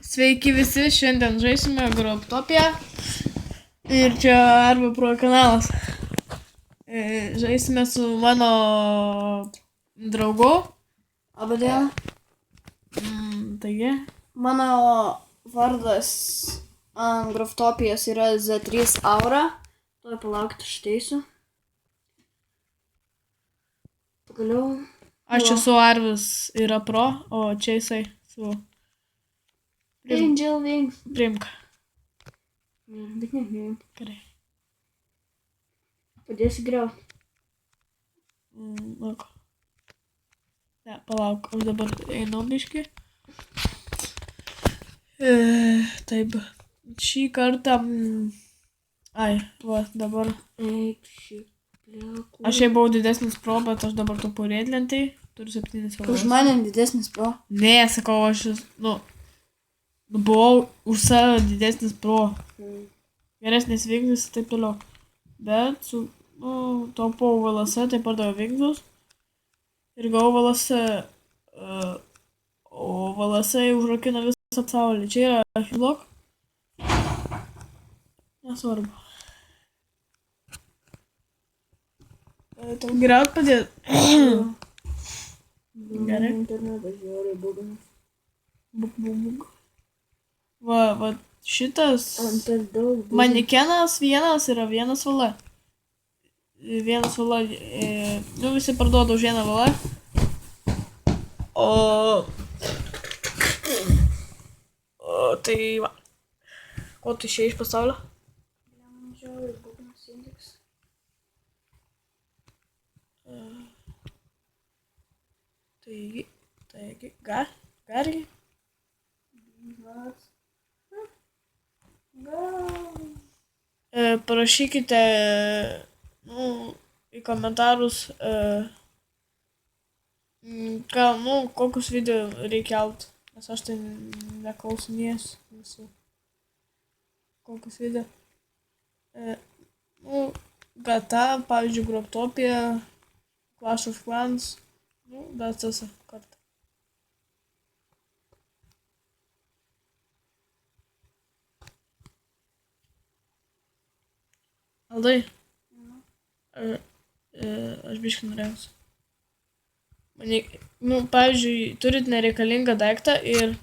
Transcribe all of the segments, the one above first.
Sveiki visi, šiandien žaisime Grobtopiją ir čia Arba Pro kanalas. Žaisime su mano draugu. Labadiena. Taigi. Mano vardas ant Grobtopijos yra Z3 Aura. Tuoj palaukti, aš teisiu. Pagaliau. Aš esu Arvis yra Pro, o čia jisai su Angel Wings. Primka. Bet ne. Gerai. Padėsi griauti. Lauk. Ne, palauk, aš dabar einu biškį. Taip, šį kartą... dabar... Aš jau buvau didesnis Pro, bet aš dabar taupu riedlentai. Turiu 7 valandas. Už mane didesnis Pro. Ne, sakau, aš buvau už save didesnis Pro. Geresnis vingis ir taip toliau. Bet taupau VLS, tai pardaviau vingius. Ir gavau VLS. O VLS užrakina visą pasaulį. Čia yra Hillock. Nesvarbu. Tau griaut padėt? Gerai. Internetas žiauriai buginas. Buk. Va šitas Daug manekenas vienas yra 1 vala. 1 vala. Visi parduoda už 1 valą. O tai va. Ko tu išėjai iš pasaulio? žiauriai buginas indeks. Taigi, gari. Parašykite į komentarus, kokius video reikia kelt, nes aš tai neklausinėsiu visų. Kokius video. GTA, pavyzdžiui, Grobtopija, Clash of Clans, bet visą kartą. Aldai, aš biškį norėjausi. Pavyzdžiui, turit nereikalingą daiktą ir,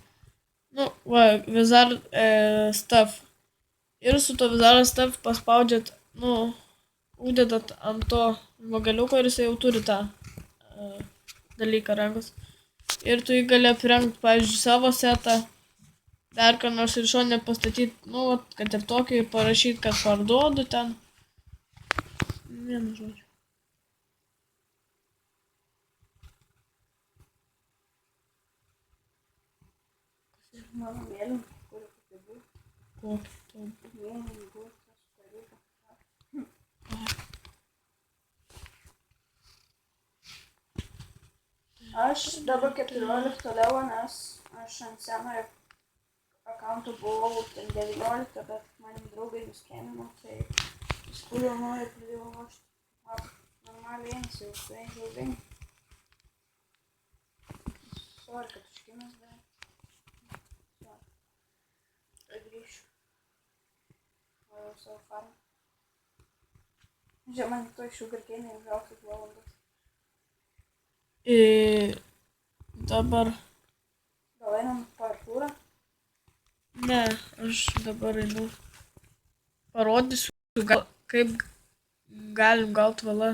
Wizard Stuff. Ir su to Wizard Stuff paspaudžiat, uždedat ant to žmogeliuko ir jisai jau turi tą dalyką rankos. Ir tu jį gali aprengti, pavyzdžiui, savo setą, dar ką nors ir šonę pastatyti, kad ir tokį ir parašyti, kad parduodu ten. Vienu žodžiu. Mano mėlyn, kur buvo. Kokį? Mėlyn buvo, tas dalykas. Aš dabar 14 levo, nes aš ant senojo akaunto buvau 19, bet manim draugai nuskėmino, tai skurio nori pradėjau lošti. Normaliai einasi jau su Angel Wings. Sorry, kad užkinas, bet... Grįšiu. O jau savo farmą. Žiūrėjau, man to iš sugarcane užaugti valandas. Dabar... Gal einam parkūrą? Ne, aš dabar einu. Parodysiu, kaip galim gauti valą,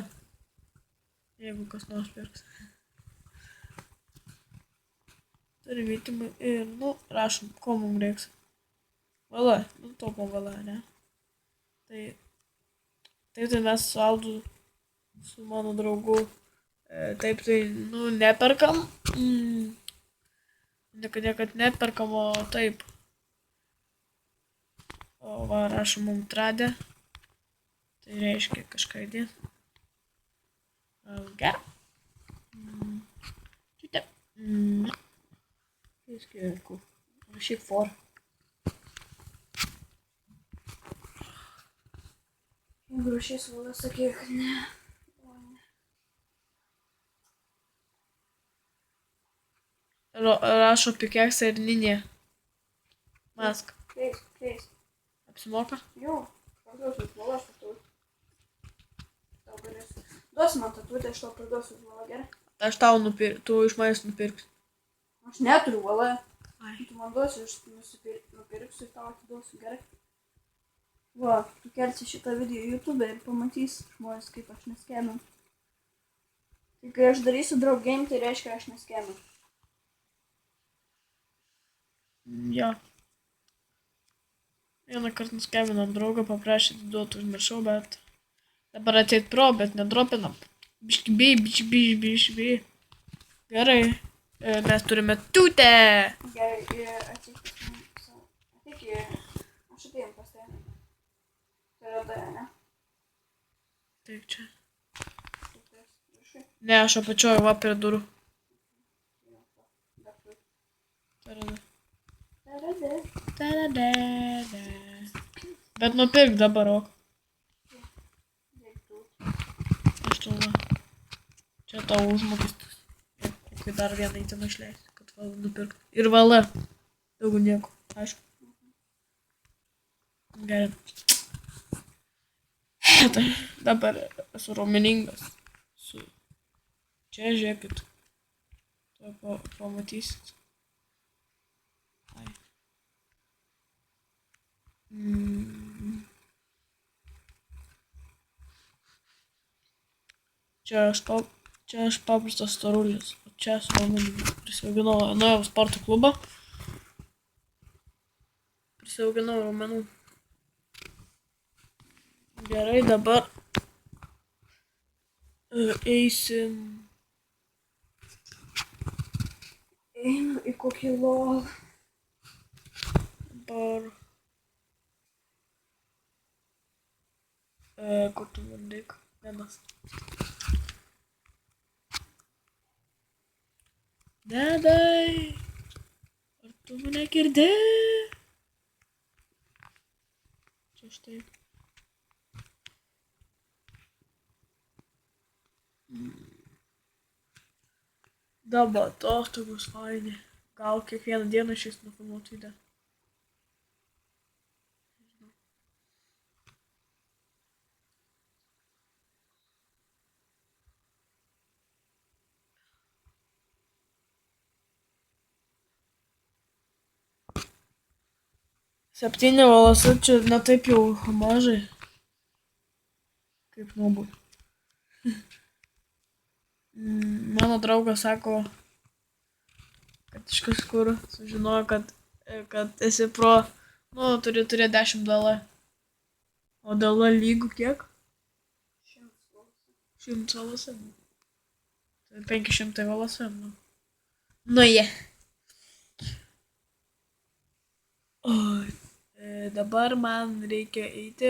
jeigu kas nors pirks. Turim įtimą ir, rašom, ko mums reiks. Valą, taupom valą, ne? Tai mes su Aldu, su mano draugu, taip tai, neperkam. Niekad neperkam, o taip. O va, rašom mums tradę. Tai reiškia kažką įdėti. Gerai. Šitie. Įskirku. Rašyk for. Jeigu rašys valą, sakyk, kad ne. Rašo pikeksą ir ninė. Mask. Keis. Apsimoka? Jo, parduosiu žvalą, aš tau. Tau galėsiu. Duosi man tatuotę, aš tau parduosiu žvalą, gerai? Aš tau tu iš manęs nupirksi. Aš neturiu žvalą. Ai. Tu man duosi, aš nupirksiu ir tau atiduosiu, gerai? Va, tu kelsi šitą video į YouTube ir pamatys žmonės, kaip aš neskėmiu. Tai kai aš darysiu draug game, tai reiškia, aš neskėmiu. Jo. Vieną kartą nuskambinam draugą, paprašė atiduoti, užmiršau, bet dabar ateit pro, bet nedropinam. Biški. Gerai. Mes turime tutę. Gerai, ateik aš atėjom pas tave. Tai yra tai, ne? Taip čia. Ne, aš apačioju, va prie durų. Bet nupirk dabar, ok. Aš tau va. Čia tau užmokestis. Kai dar vieną įtimą išleisi, kad va nupirkt. Ir vala. Daugiau nieko, aišku. Gerai. Dabar esu raumeningas. Čia žiūrėkit. To pamatysit. Ai. Čia aš paprastas storulis. O čia esu raumeningas. Prisiauginau, nuėjau į sporto klubą. Prisiauginau raumenų. Gerai, dabar eisim. Einu į kokį lol. Dabar. Kur tu bandyk? Vienas. Dedai. Ar tu mane girdi? Čia štai. Dabar atostogos faini. Gal kiekvieną dieną išeis nufilmuot video. Septyni valandos čia ne taip jau mažai. Kaip nuobodu. Mano draugas sako, kad iš kažkur sužinojo, kad esi pro, turi 10 DL. O DL lygų kiek? 100 valose. Tai 500 valose. Je. Dabar man reikia eiti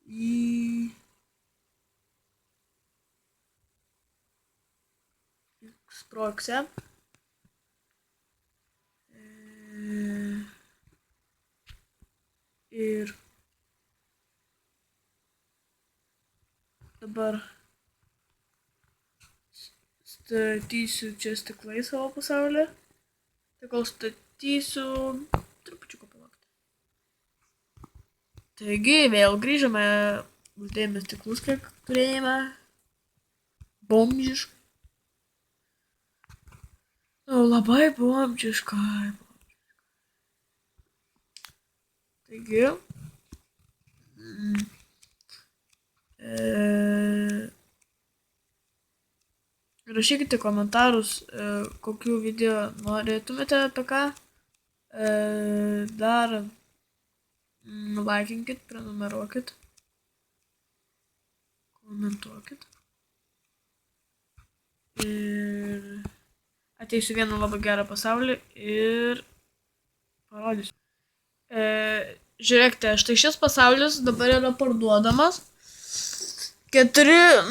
į X-Pro-Xe. Ir dabar statysiu čia stiklai savo pasaulį. Tai kol statysiu, trupučiuką palaukti. Taigi, vėl grįžome, uždėjome stiklus, kiek turėjome. Bomžiškai. Labai bomžiškai. Taigi, rašykite komentarus, kokių video norėtumėte apie ką. Dar laikinkit, prenumeruokit, komentuokit. Ir ateisiu vieną labai gerą pasaulį ir parodysiu. Žiūrėkite, štai šis pasaulis dabar yra parduodamas. 4,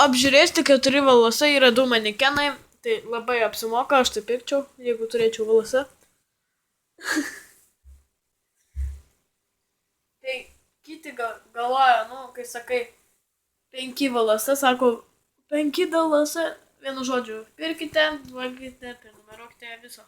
apžiūrėsti 4 valose yra 2 manekenai. Tai labai apsimoka, aš tai pirkčiau, jeigu turėčiau valose. Tai kiti galvoja, kai sakai 5 valose, sako 5 valose, vienu žodžiu, pirkite, valgykite, prenumeruokite viso.